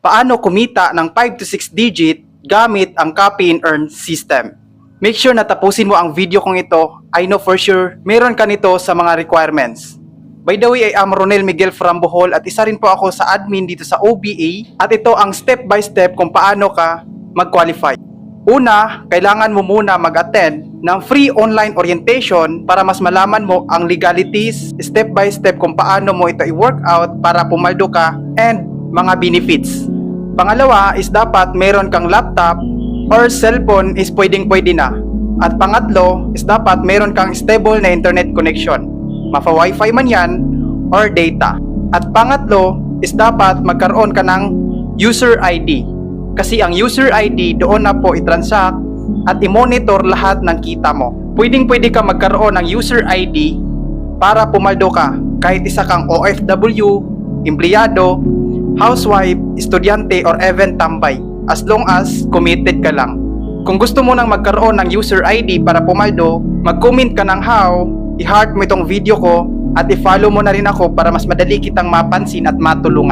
paano kumita ng 5 to 6 digit gamit ang copy and earn system. Make sure na tapusin mo ang video kong ito. I know for sure meron ka nito sa mga requirements. By the way, I am Ronel Miguel from Bohol at isa rin po ako sa admin dito sa OBA at ito ang step by step kung paano ka mag-qualify. Una, kailangan mo muna mag-attend ng free online orientation para mas malaman mo ang legalities, step by step kung paano mo ito i-work out para pumaldo ka and mga benefits. Pangalawa is dapat meron kang laptop or cellphone is pwedeng-pwede na. At pangatlo is dapat meron kang stable na internet connection. Mafa-wifi man yan or data. At pangatlo is dapat magkaroon ka ng user ID. Kasi ang user ID doon na po i-transact at i-monitor lahat ng kita mo. Pwedeng-pwede ka magkaroon ng user ID para pumaldo ka kahit isa kang OFW, empleyado, housewife, estudyante or even tambay. As long as committed ka lang. Kung gusto mo nang magkaroon ng user ID para pumaldo, mag-comment ka ng how, i-heart mo itong video ko at i-follow mo na rin ako para mas madali kitang mapansin at matulungan.